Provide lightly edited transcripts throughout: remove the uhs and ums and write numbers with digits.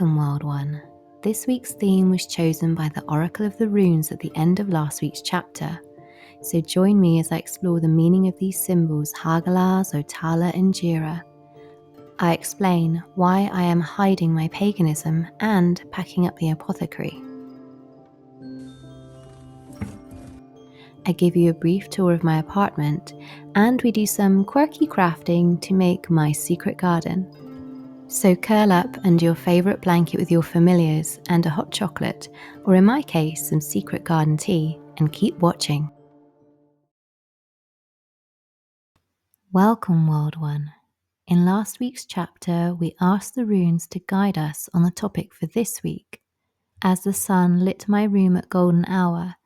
Welcome, Wild One. This week's theme was chosen by the Oracle of the Runes at the end of last week's chapter, so join me as I explore the meaning of these symbols Hagalaz, Otala and Jira. I explain why I am hiding my paganism and packing up the apothecary. I give you a brief tour of my apartment, and we do some quirky crafting to make my secret garden. So curl up under your favourite blanket with your familiars and a hot chocolate, or in my case, some secret garden tea, and keep watching. Welcome, Wild One. In last week's chapter, we asked the runes to guide us on the topic for this week. As the sun lit my room at golden hour,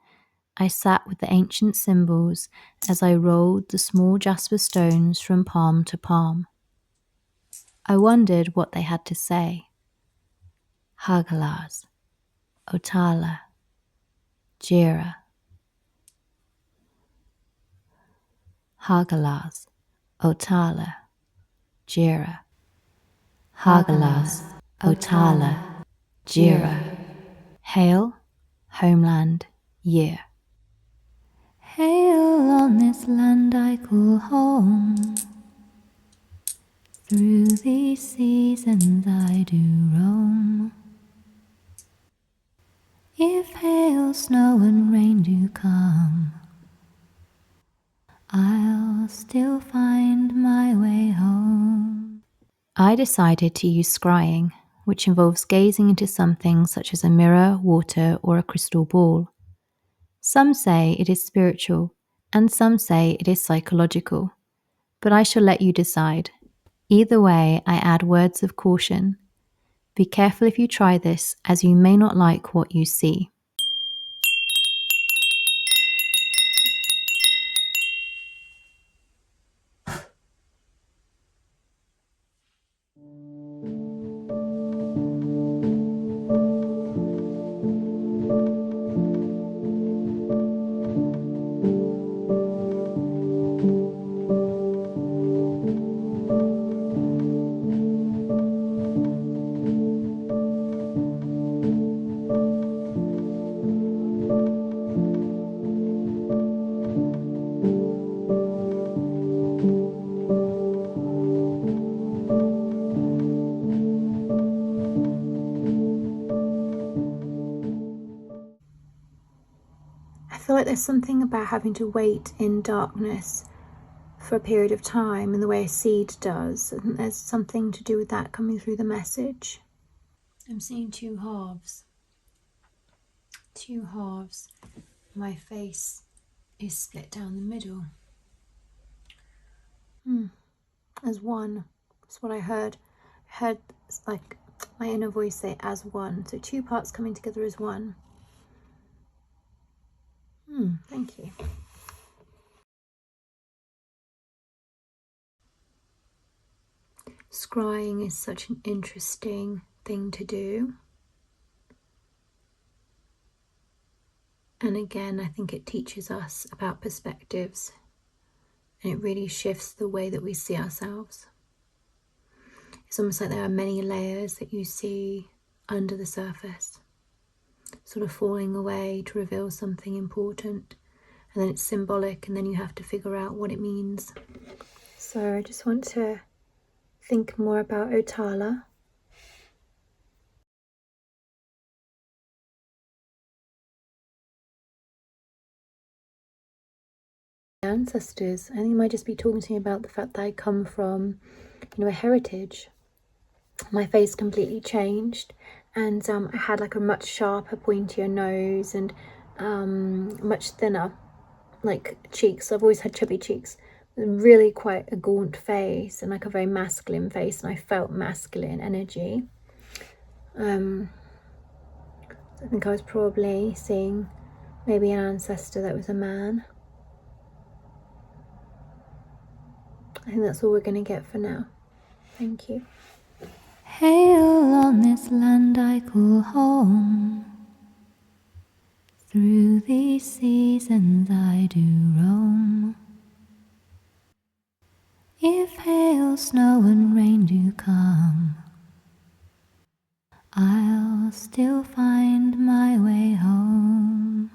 I sat with the ancient symbols as I rolled the small jasper stones from palm to palm. I wondered what they had to say. Hagalaz, Otala, Jira. Hagalaz, Otala, Jira. Hagalaz, Otala, Jira. Hail, Homeland, year. Hail on this land I call home. Through these seasons I do roam. If hail, snow and rain do come, I'll still find my way home. I decided to use scrying, which involves gazing into something such as a mirror, water, or a crystal ball. Some say it is spiritual, and some say it is psychological, but I shall let you decide. Either way, I add words of caution. Be careful if you try this, as you may not like what you see. I feel like there's something about having to wait in darkness for a period of time in the way a seed does. I think there's something to do with that coming through the message. I'm seeing two halves. Two halves. My face is split down the middle. As one. That's what I heard. I heard like my inner voice say as one. So two parts coming together as one. Thank you. Scrying is such an interesting thing to do. And again, I think it teaches us about perspectives, and it really shifts the way that we see ourselves. It's almost like there are many layers that you see under the surface, sort of falling away to reveal something important, and then it's symbolic, and then you have to figure out what it means. So I just want to think more about Otala. Ancestors. I think you might just be talking to me about the fact that I come from, a heritage. My face completely changed, and I had like a much sharper, pointier nose and much thinner, like cheeks. I've always had chubby cheeks, really quite a gaunt face and like a very masculine face, and I felt masculine energy. I think I was probably seeing maybe an ancestor that was a man. I think that's all we're going to get for now. Thank you. Hail on this land I call home. Through these seasons I do roam. If hail, snow and rain do come, I'll still find my way home.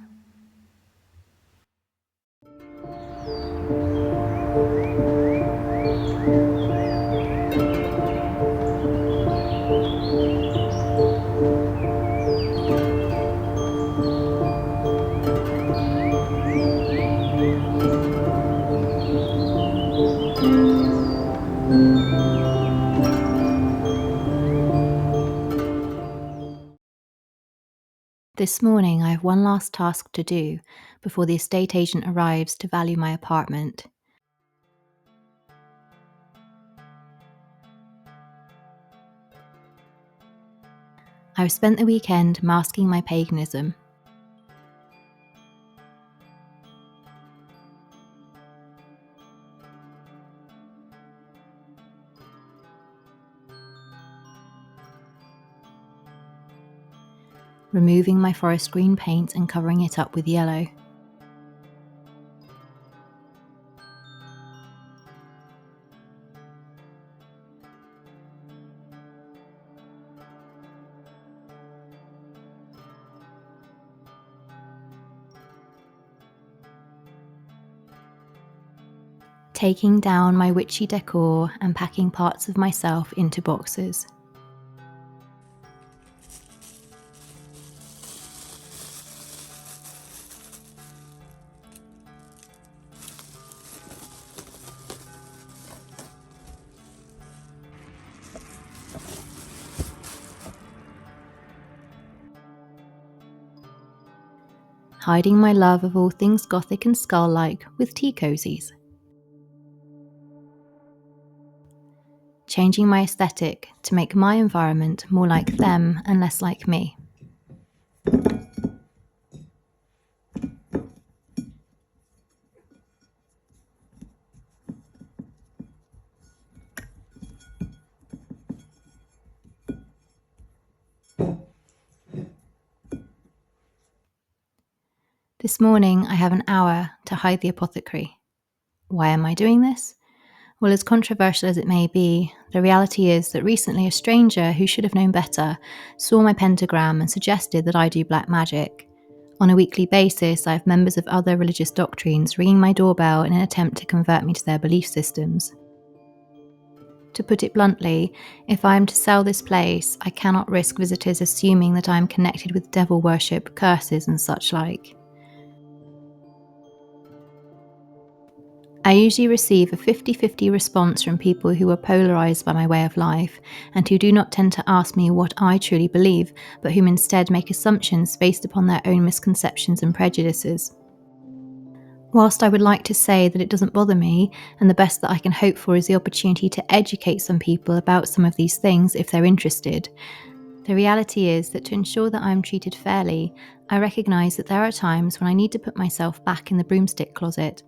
This morning I have one last task to do before the estate agent arrives to value my apartment. I've spent the weekend masking my paganism. Removing my forest green paint and covering it up with yellow. Taking down my witchy decor and packing parts of myself into boxes. Hiding my love of all things gothic and skull-like with tea cozies. Changing my aesthetic to make my environment more like them and less like me. This morning I have an hour to hide the apothecary. Why am I doing this? Well, as controversial as it may be, the reality is that recently a stranger who should have known better saw my pentagram and suggested that I do black magic. On a weekly basis, I have members of other religious doctrines ringing my doorbell in an attempt to convert me to their belief systems. To put it bluntly, if I am to sell this place, I cannot risk visitors assuming that I am connected with devil worship, curses and such like. I usually receive a 50-50 response from people who are polarised by my way of life and who do not tend to ask me what I truly believe, but whom instead make assumptions based upon their own misconceptions and prejudices. Whilst I would like to say that it doesn't bother me, and the best that I can hope for is the opportunity to educate some people about some of these things if they're interested, the reality is that to ensure that I am treated fairly, I recognise that there are times when I need to put myself back in the broomstick closet.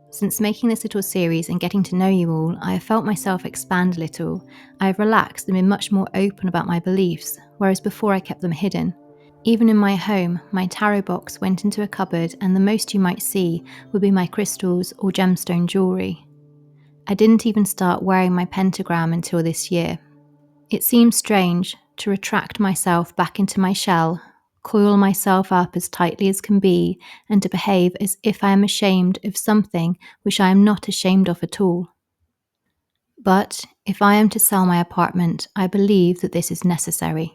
Since making this little series and getting to know you all, I have felt myself expand a little. I have relaxed and been much more open about my beliefs, whereas before I kept them hidden. Even in my home, my tarot box went into a cupboard and the most you might see would be my crystals or gemstone jewellery. I didn't even start wearing my pentagram until this year. It seems strange to retract myself back into my shell, coil myself up as tightly as can be, and to behave as if I am ashamed of something which I am not ashamed of at all. But if I am to sell my apartment, I believe that this is necessary.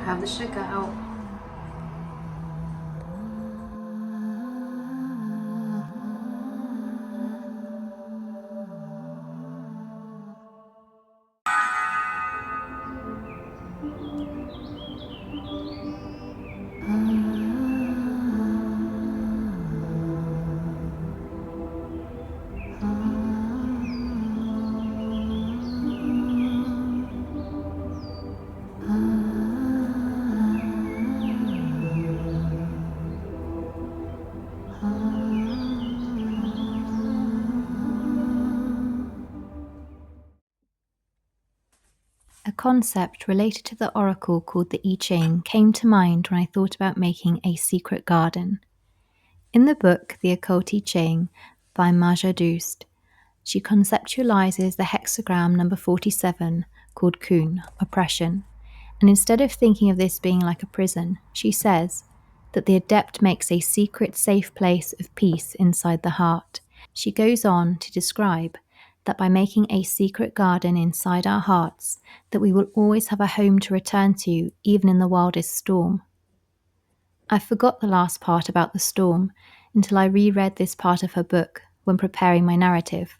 have the sugar out. A concept related to the oracle called the I Ching came to mind when I thought about making a secret garden. In the book The Occult I Ching by Maja Doost, she conceptualizes the hexagram number 47 called Kun, oppression, and instead of thinking of this being like a prison, she says that the adept makes a secret safe place of peace inside the heart. She goes on to describe that by making a secret garden inside our hearts, that we will always have a home to return to even in the wildest storm. I forgot the last part about the storm until I reread this part of her book when preparing my narrative.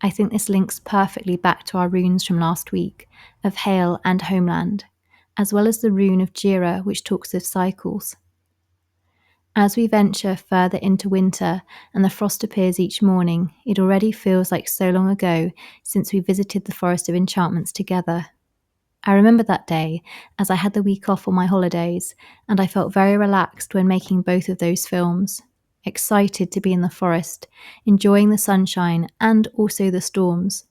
I think this links perfectly back to our runes from last week of Hail and Homeland, as well as the rune of Jira, which talks of cycles. As we venture further into winter and the frost appears each morning, it already feels like so long ago since we visited the Forest of Enchantments together. I remember that day as I had the week off on my holidays, and I felt very relaxed when making both of those films, excited to be in the forest, enjoying the sunshine and also the storms.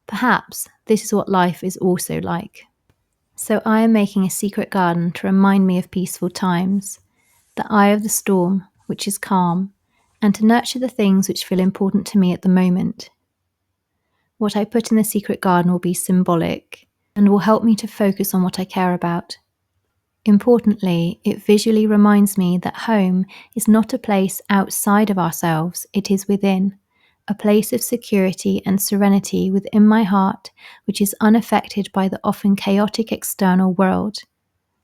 Perhaps this is what life is also like. So I am making a secret garden to remind me of peaceful times, the eye of the storm, which is calm, and to nurture the things which feel important to me at the moment. What I put in the secret garden will be symbolic and will help me to focus on what I care about. Importantly, it visually reminds me that home is not a place outside of ourselves, it is within, a place of security and serenity within my heart, which is unaffected by the often chaotic external world.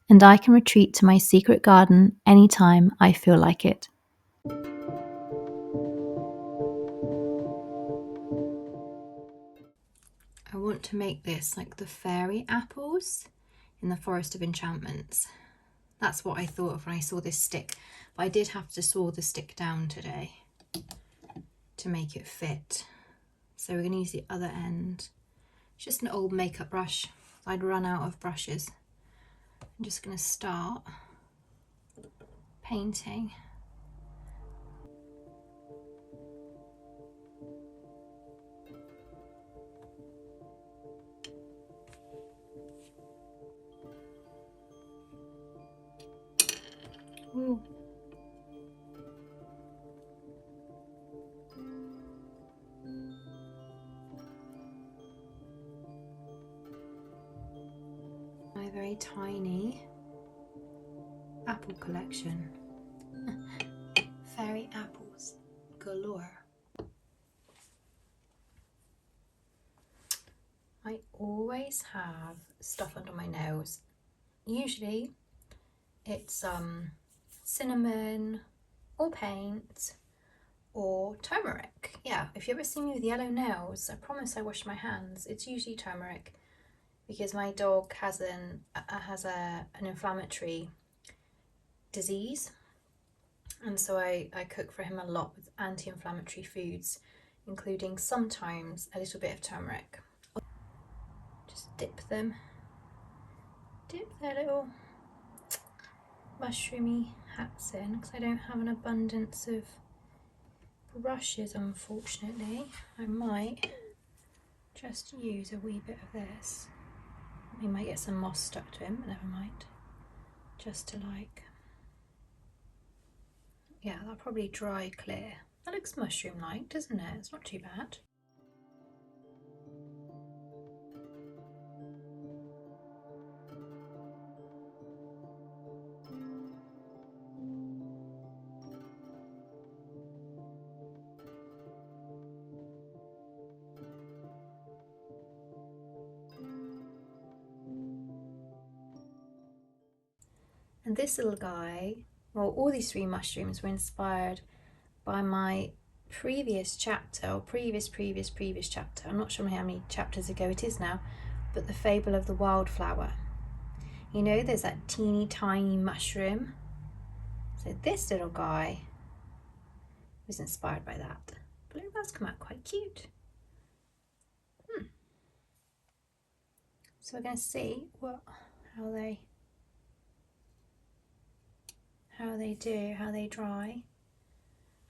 And I can retreat to my secret garden anytime I feel like it. I want to make this like the fairy apples in the Forest of Enchantments. That's what I thought of when I saw this stick, but I did have to saw the stick down today to make it fit. So we're going to use the other end. It's just an old makeup brush. I'd run out of brushes. I'm just going to start painting. Ooh. My very tiny apple collection. Fairy apples galore. I always have stuff under my nails. Usually it's cinnamon or paint or turmeric. Yeah, if you ever see me with yellow nails, I promise I wash my hands. It's usually turmeric because my dog has an inflammatory disease, and so I cook for him a lot with anti-inflammatory foods, including sometimes a little bit of turmeric. Just dip their little mushroomy hats in because I don't have an abundance of brushes, unfortunately. I might just use a wee bit of this. We might get some moss stuck to him, but never mind. Just to like, yeah, that'll probably dry clear. That looks mushroom-like, doesn't it? It's not too bad. And this little guy, well, all these 3 mushrooms were inspired by my previous chapter, or previous chapter. I'm not sure how many chapters ago it is now, but the fable of the wildflower. You know, there's that teeny tiny mushroom. So this little guy was inspired by that. But it does come out quite cute. So we're going to see how they do, how they dry,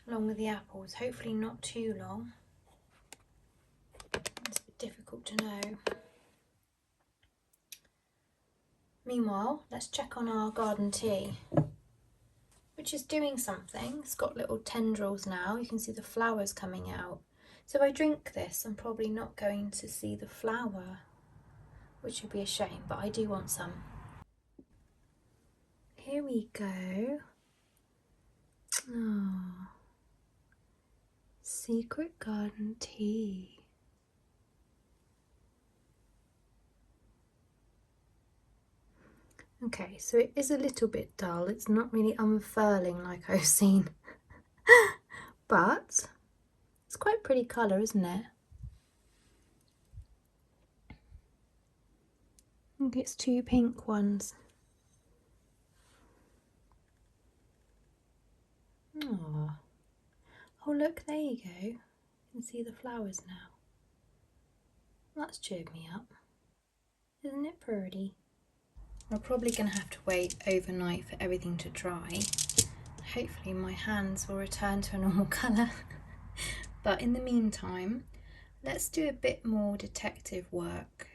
along with the apples. Hopefully not too long. It's a bit difficult to know. Meanwhile, let's check on our garden tea, which is doing something. It's got little tendrils now. You can see the flowers coming out. So if I drink this, I'm probably not going to see the flower, which would be a shame, but I do want some. Here we go. Oh, secret garden tea. Okay, so it is a little bit dull. It's not really unfurling like I've seen, but it's quite a pretty colour, isn't it? I think it's 2 pink ones. Aww. Oh look, there you go. You can see the flowers now. That's cheered me up. Isn't it pretty? We're probably going to have to wait overnight for everything to dry. Hopefully my hands will return to a normal colour. But in the meantime, let's do a bit more detective work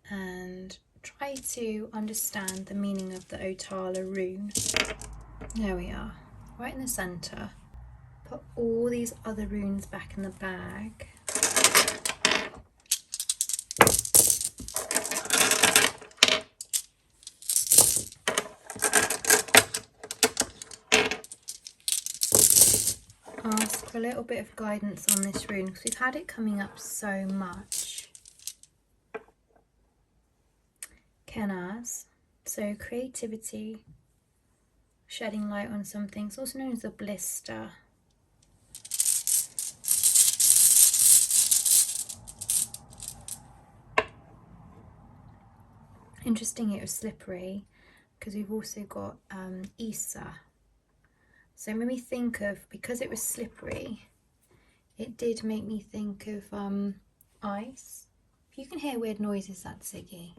and try to understand the meaning of the Otala rune. There we are, right in the centre. Put all these other runes back in the bag. Ask for a little bit of guidance on this rune because we've had it coming up so much. Kenas, so creativity, shedding light on something. It's also known as a blister. Interesting, it was slippery because we've also got Isa. So it made me think of, because it was slippery, it did make me think of ice. If you can hear weird noises, that's Ziggy.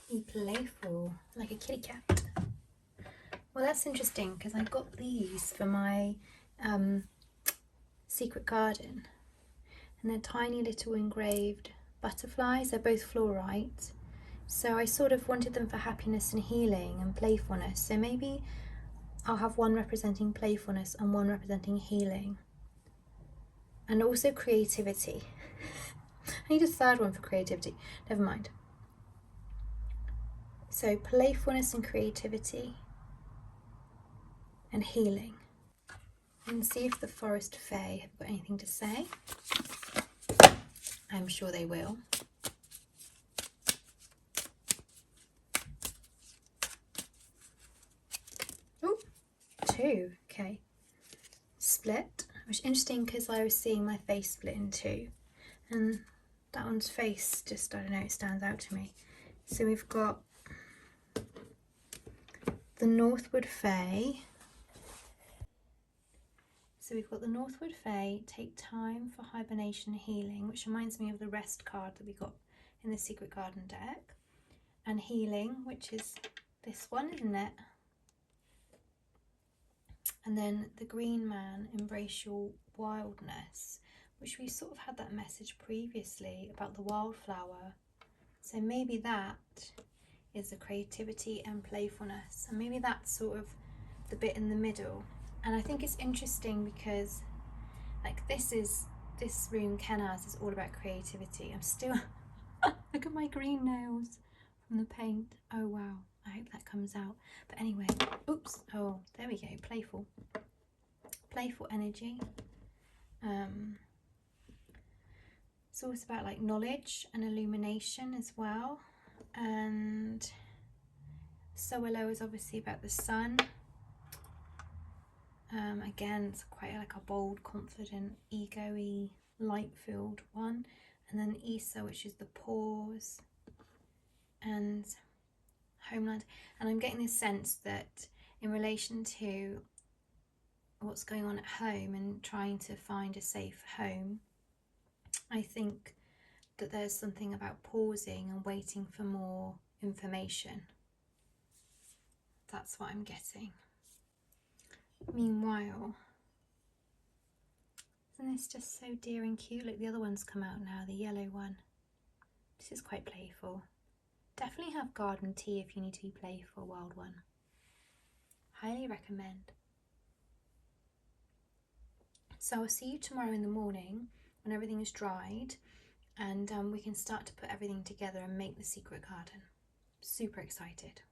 Be playful, like a kitty cat. Well, that's interesting because I got these for my secret garden, and they're tiny little engraved butterflies. They're both fluorite, so I sort of wanted them for happiness and healing and playfulness. So maybe I'll have one representing playfulness and one representing healing, and also creativity. I need a third one for creativity. Never mind. So playfulness and creativity and healing. And see if the Forest Fae have got anything to say. I'm sure they will. Oh, 2. Okay. Split, which is interesting because I was seeing my face split in 2. And that one's face just, I don't know, it stands out to me. So we've got the Northwood Fae, So we've got the Northwood Fae, take time for hibernation and healing, which reminds me of the rest card that we got in the Secret Garden deck. And healing, which is this one, isn't it? And then the Green Man, embrace your wildness, which we sort of had that message previously about the wildflower. So maybe that is the creativity and playfulness, and maybe that's sort of the bit in the middle. And I think it's interesting because like this rune Kenaz is all about creativity. I'm still look at my green nails from the paint. Oh wow, I hope that comes out. But anyway, oops, oh there we go, playful energy. It's also about like knowledge and illumination as well. And Sowilo is obviously about the sun. Again, it's quite like a bold, confident, ego-y, light-filled one. And then Issa, which is the pause, and Homeland. And I'm getting this sense that in relation to what's going on at home and trying to find a safe home, I think that there's something about pausing and waiting for more information. That's what I'm getting. Meanwhile, isn't this just so dear and cute? Look, the other one's come out now, the yellow one. This is quite playful. Definitely have garden tea if you need to be playful, wild one. Highly recommend. So I'll see you tomorrow in the morning when everything is dried, and we can start to put everything together and make the secret garden. Super excited.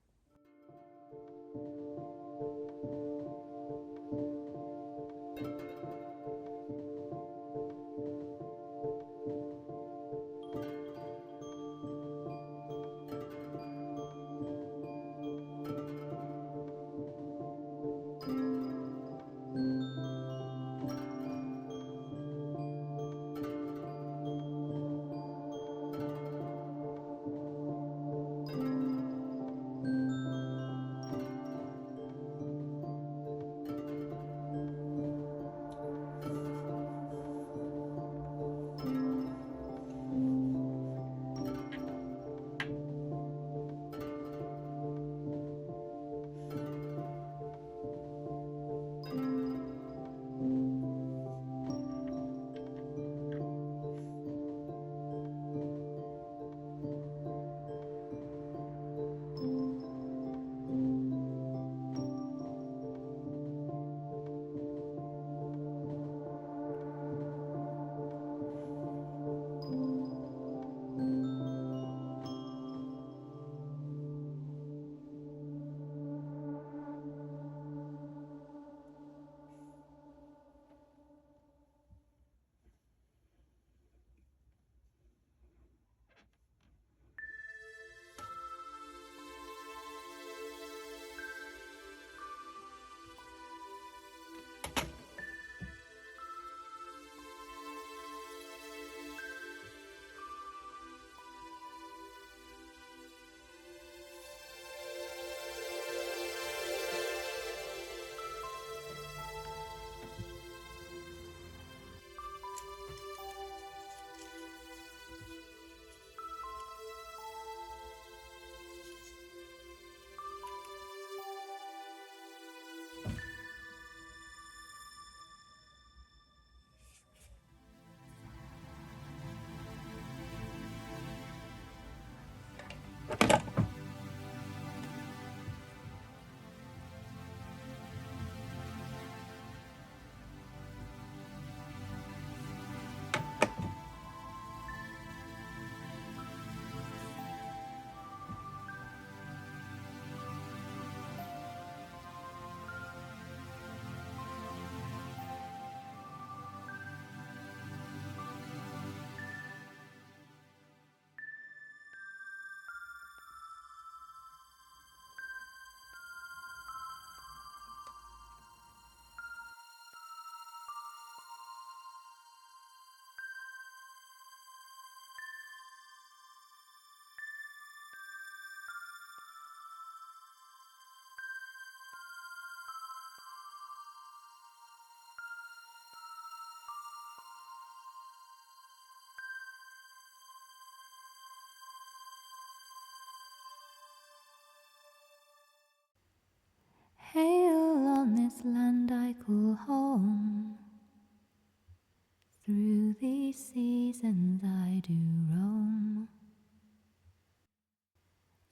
seasons I do roam.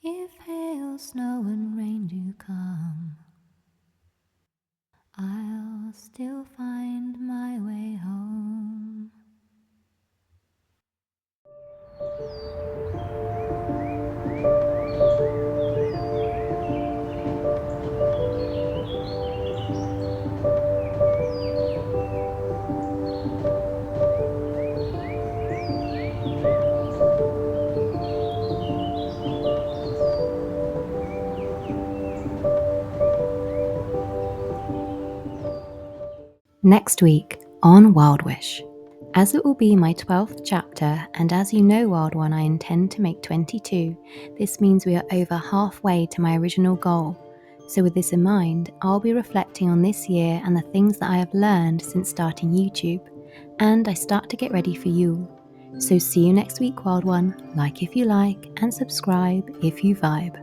If hail, snow and rain do come, I'll still find my way home. Next week on Wild Wish. As it will be my 12th chapter, and as you know, Wild One, I intend to make 22, this means we are over halfway to my original goal. So with this in mind, I'll be reflecting on this year and the things that I have learned since starting YouTube, and I start to get ready for you. So see you next week, Wild One. Like if you like, and subscribe if you vibe.